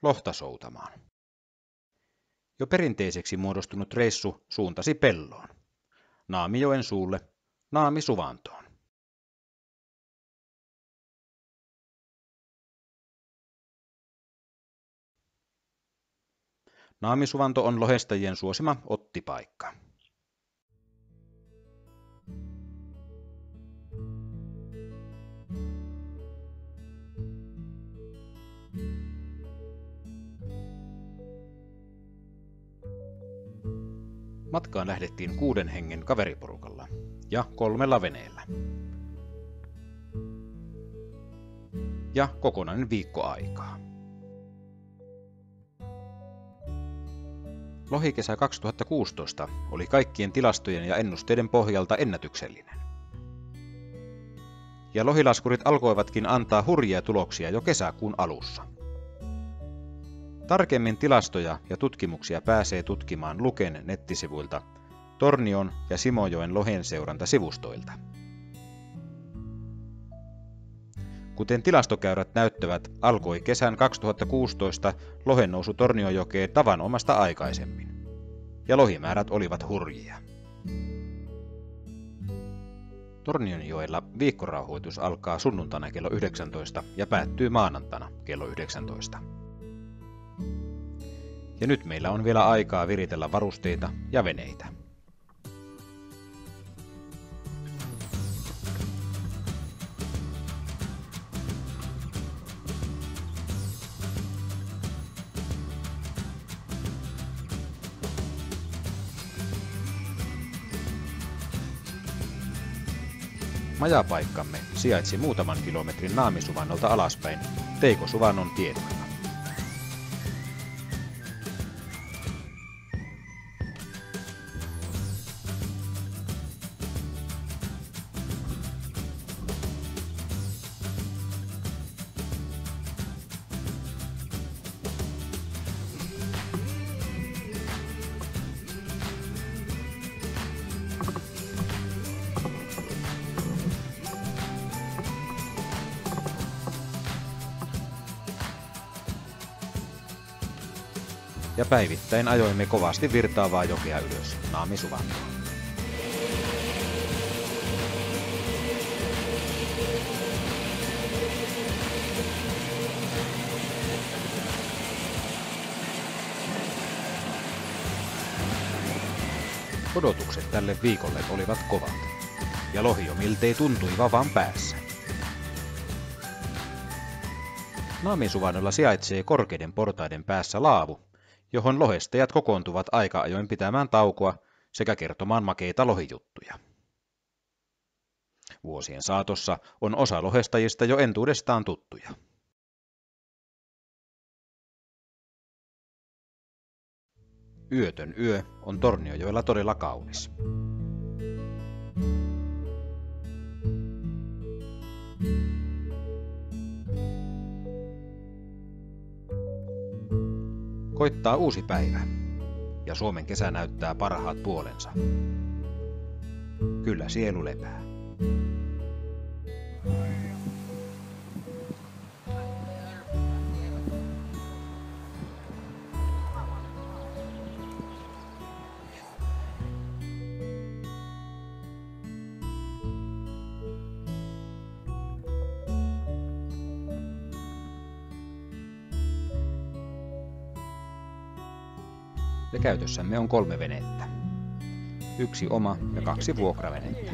lohta soutamaan. Jo perinteiseksi muodostunut reissu suuntasi Pelloon, Naamijoen suulle, Naamisuvantoon. Naamisuvanto on lohestajien suosima ottipaikka. Matkaan lähdettiin 6 hengen kaveriporukalla ja 3 veneellä. Ja kokonainen viikko aikaa. Lohikesä 2016 oli kaikkien tilastojen ja ennusteiden pohjalta ennätyksellinen. Ja lohilaskurit alkoivatkin antaa hurjia tuloksia jo kesäkuun alussa. Tarkemmin tilastoja ja tutkimuksia pääsee tutkimaan Luken nettisivuilta, Tornion ja Simojoen lohenseurantasivustoilta. Kuten tilastokäyrät näyttävät, alkoi kesän 2016 lohen nousu Torniojokeen tavanomasta aikaisemmin, ja lohimäärät olivat hurjia. Tornionjoella viikkorauhoitus alkaa sunnuntaina kello 19 ja päättyy maanantaina kello 19. Ja nyt meillä on vielä aikaa viritellä varusteita ja veneitä. Majapaikkamme sijaitsi muutaman kilometrin Naamisuvannolta alaspäin Teikosuvannon tienoilla. Ja päivittäin ajoimme kovasti virtaavaa jokea ylös Naamisuvantoon. Odotukset tälle viikolle olivat kovat, ja lohi jo miltei tuntui vavan päässä. Naamisuvannolla sijaitsee korkeiden portaiden päässä laavu, johon lohestajat kokoontuvat aika ajoin pitämään taukoa sekä kertomaan makeita lohijuttuja. Vuosien saatossa on osa lohestajista jo entuudestaan tuttuja. Yötön yö on Tornionjoella todella kaunis. Koittaa uusi päivä, ja Suomen kesä näyttää parhaat puolensa. Kyllä sielu lepää. Ja käytössämme on 3 venettä. 1 oma ja 2 vuokravenettä.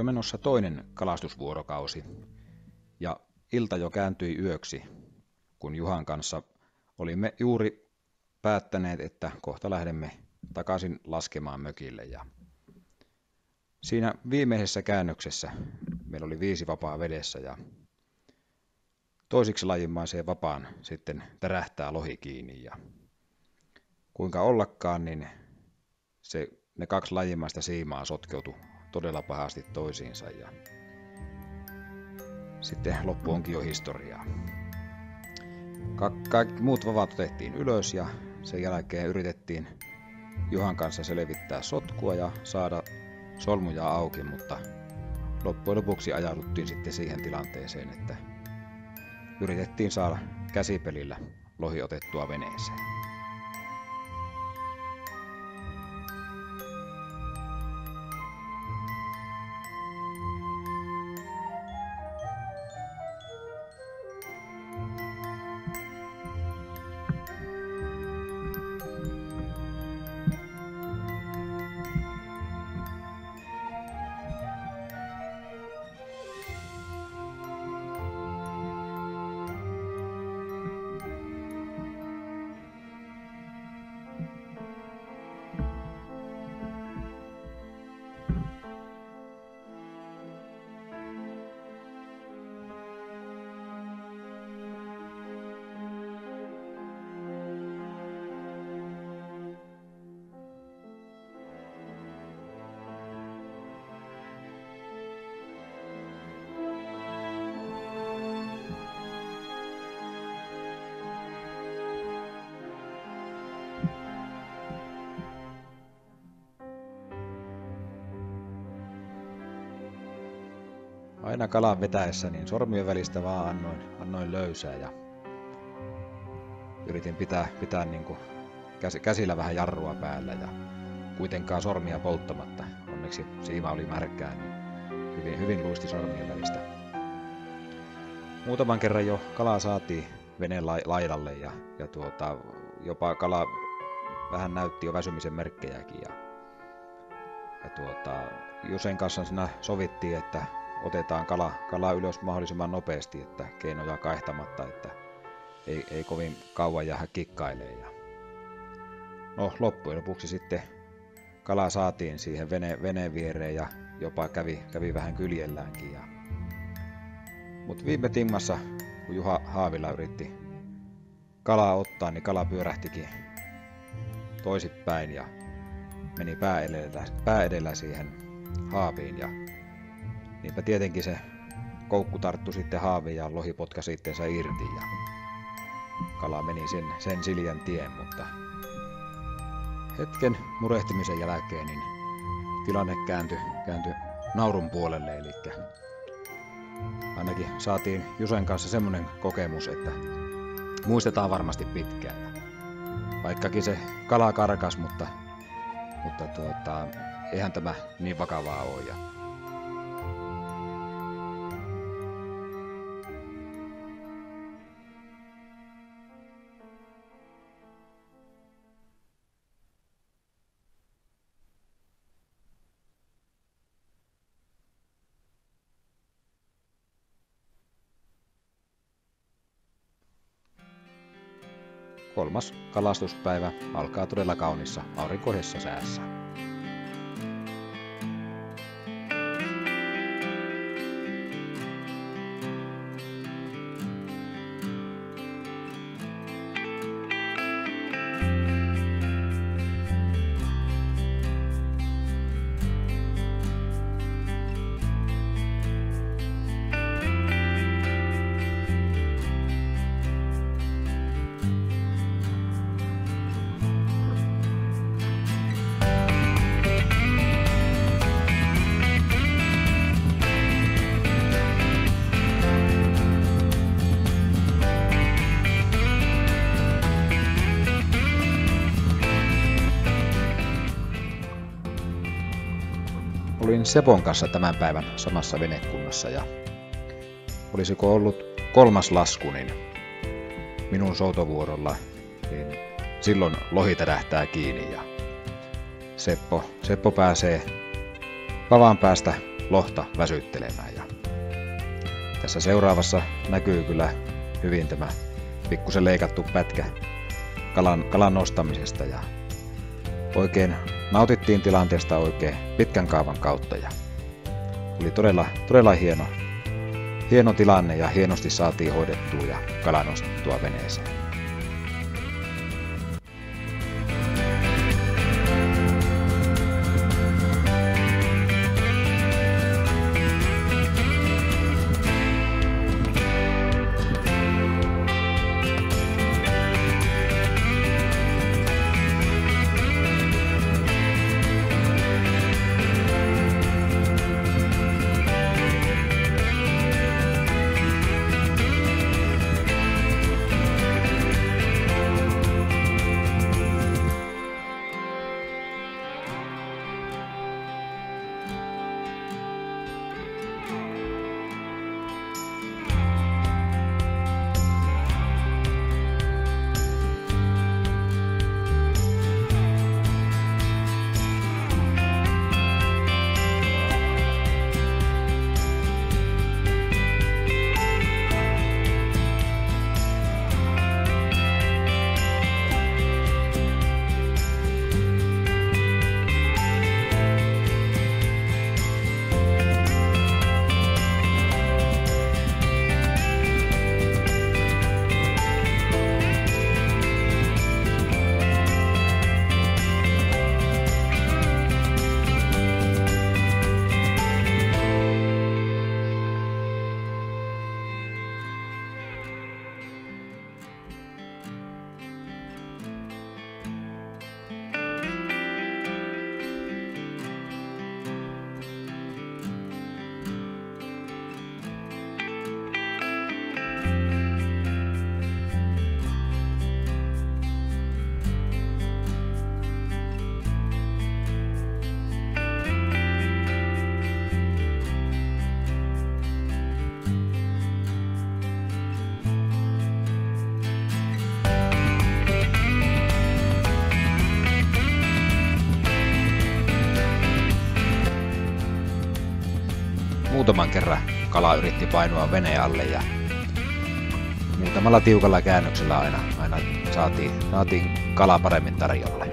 jo menossa toinen kalastusvuorokausi ja ilta jo kääntyi yöksi, kun Juhan kanssa olimme juuri päättäneet, että kohta lähdemme takaisin laskemaan mökille. Ja siinä viimeisessä käännöksessä meillä oli 5 vapaa vedessä ja toisiksi lajimmaiseen vapaan sitten tärähtää lohi kiinni. Ja kuinka ollakaan, niin ne 2 lajimmaista siimaa sotkeutui todella pahasti toisiinsa ja sitten loppu onkin jo historiaa. Kaikki muut vavat otettiin ylös ja sen jälkeen yritettiin Juhan kanssa selvittää sotkua ja saada solmuja auki, mutta loppujen lopuksi ajauduttiin sitten siihen tilanteeseen, että yritettiin saada käsipelillä lohi otettua veneeseen. Aina kalan vetäessä niin sormien välistä vaan annoin löysää ja yritin pitää niin kuin käsillä vähän jarrua päällä ja kuitenkaan sormia polttamatta. Onneksi siima oli märkää, niin hyvin luisti sormien välistä. Muutaman kerran jo kalaa saatiin veneen laidalle ja jopa kala vähän näytti jo väsymisen merkkejäkin. Jusen kanssa siinä sovittiin, että otetaan kala ylös mahdollisimman nopeasti, että keinoja kaihtamatta, että ei kovin kauan jäädä kikkailemaan. No, loppujen lopuksi sitten kala saatiin siihen veneen viereen ja jopa kävi vähän kyljelläänkin. Mutta viime timmassa, kun Juha Haavila yritti kalaa ottaa, niin kala pyörähtikin toisinpäin ja meni pää edellä siihen haaviin. Ja niinpä tietenkin se koukku tarttui sitten haaviin ja lohi potkasi itseensä irti ja kala meni sen siljän tien, mutta hetken murehtimisen jälkeen niin tilanne kääntyi naurun puolelle, eli ainakin saatiin Jusen kanssa semmoinen kokemus, että muistetaan varmasti pitkään. Vaikkakin se kala karkas, mutta eihän tämä niin vakavaa ole. Kolmas kalastuspäivä alkaa todella kaunissa aurinkoisessa säässä. Olin Sepon kanssa tämän päivän samassa venekunnassa ja olisiko ollut 3. lasku, niin minun soutovuorolla, niin silloin lohi tärähtää kiinni ja Seppo pääsee pavan päästä lohta väsyttelemään. Ja tässä seuraavassa näkyy kyllä hyvin tämä pikkusen leikattu pätkä kalan nostamisesta. Ja oikein nautittiin tilanteesta oikein pitkän kaavan kautta. Ja oli todella hieno tilanne ja hienosti saatiin hoidettua ja kala nostettua veneeseen. Muutaman kerran kala yritti painua veneen alle ja muutamalla tiukalla käännöksellä aina saatiin kala paremmin tarjolle.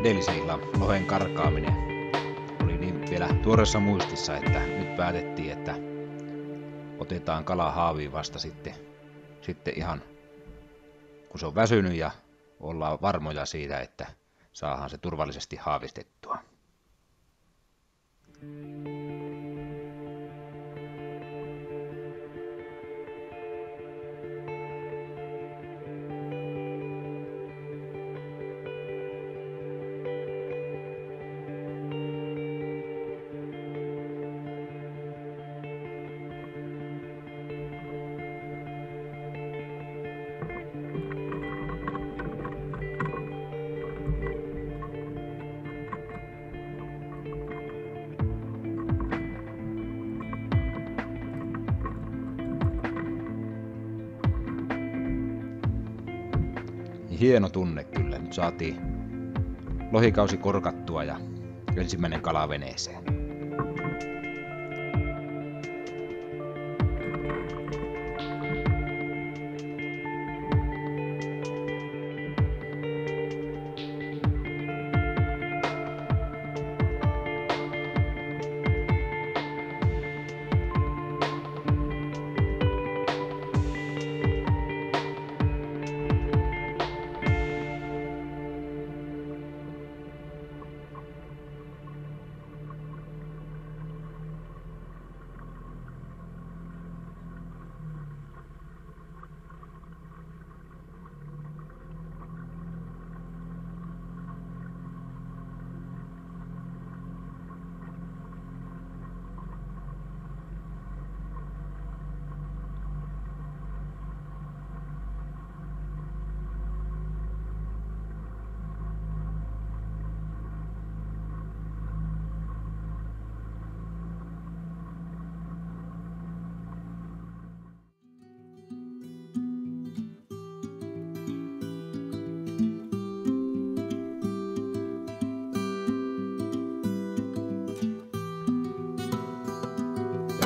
edellisen illan lohen karkaaminen oli niin vielä tuoreessa muistissa, että nyt päätettiin, että otetaan kala haaviin vasta sitten ihan kun se on väsynyt ja ollaan varmoja siitä, että saadaan se turvallisesti haavistettua. Hieno tunne kyllä. Nyt saatiin lohikausi korkattua ja ensimmäinen kala veneeseen.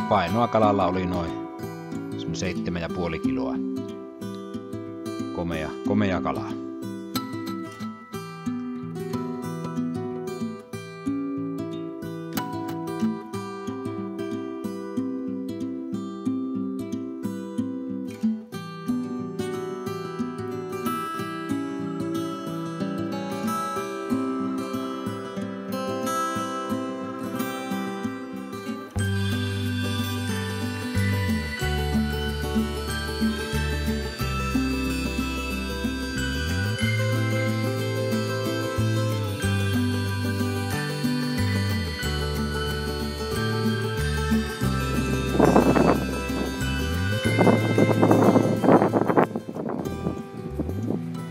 Painoa kalalla oli noin 7,5 kiloa. Komea kalaa.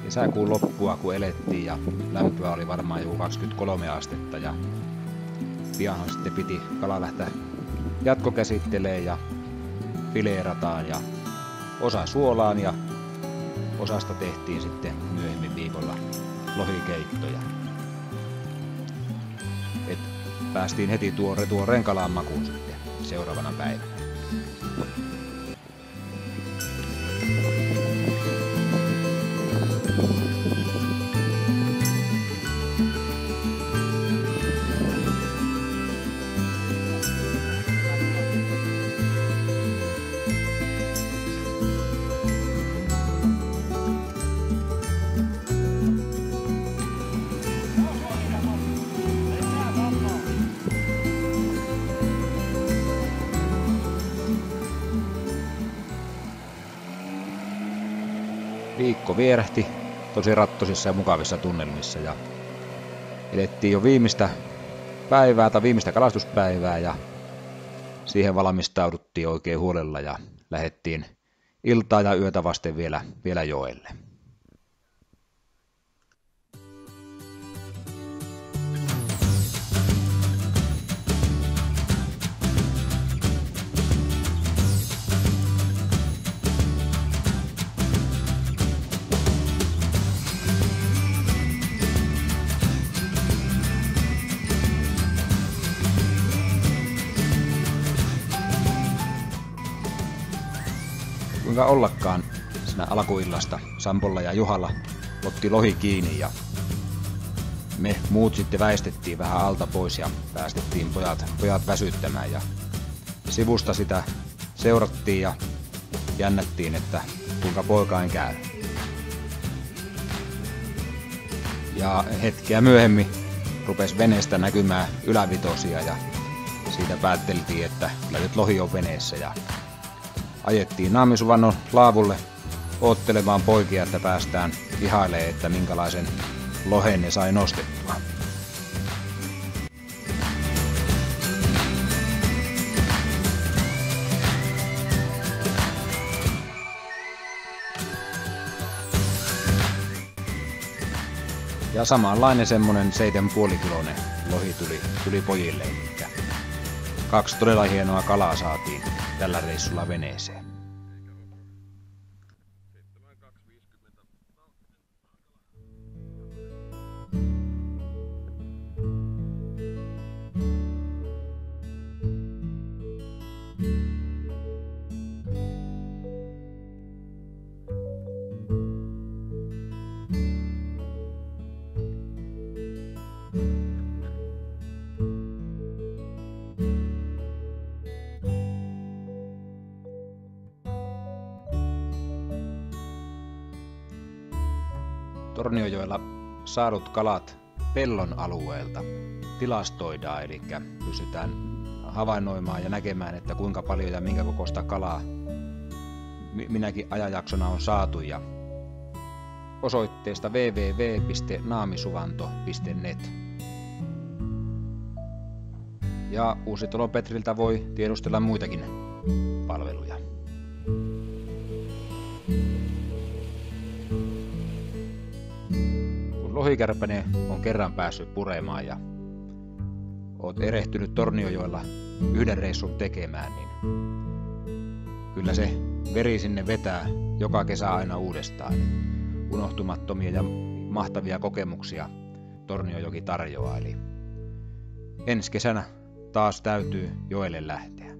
Kesäkuun loppua kun elettiin ja lämpöä oli varmaan joku 23 astetta ja pianhan sitten piti kala lähteä jatkokäsitteleen ja fileerataan ja osa suolaan ja osasta tehtiin sitten myöhemmin viikolla lohikeittoja. Et päästiin heti tuoreen kalan makuun sitten seuraavana päivänä. Viikko vierähti tosi rattosissa ja mukavissa tunnelmissa ja elettiin jo viimeistä kalastuspäivää ja siihen valmistauduttiin oikein huolella ja lähdettiin iltaa ja yötä vasten vielä joelle. Kuinka ollakaan siinä alkuillasta Sampolla ja Juhalla otti lohi kiinni ja me muut sitten väistettiin vähän alta pois ja päästettiin pojat väsyttämään ja sivusta sitä seurattiin ja jännättiin, että kuinka poikain käy. Ja hetkeä myöhemmin rupesi veneestä näkymään ylävitosia ja siitä päätteltiin, että kyllä nyt lohi on veneessä ja ajettiin Naamisuvannon laavulle oottelemaan poikia, että päästään ihailemaan, että minkälaisen lohen ne sai nostettua. Ja samanlainen semmonen 7,5-kiloinen lohi tuli pojille, eli 2 todella hienoa kalaa saatiin tällä reissulla veneeseen. Tornionjoella saadut kalat pellon alueelta tilastoidaan, eli pystytään havainnoimaan ja näkemään, että kuinka paljon ja minkä kokoista kalaa minäkin ajanjaksona on saatu. Ja osoitteesta www.naamisuvanto.net. Ja Uusitalon Petriltä voi tiedustella muitakin palveluja. Lohikärpäne on kerran päässyt puremaan ja oot erehtynyt Tornionjoella yhden reissun tekemään, niin kyllä se veri sinne vetää joka kesä aina uudestaan. Unohtumattomia ja mahtavia kokemuksia Tornionjoki tarjoaa, eli ensi kesänä taas täytyy joelle lähteä.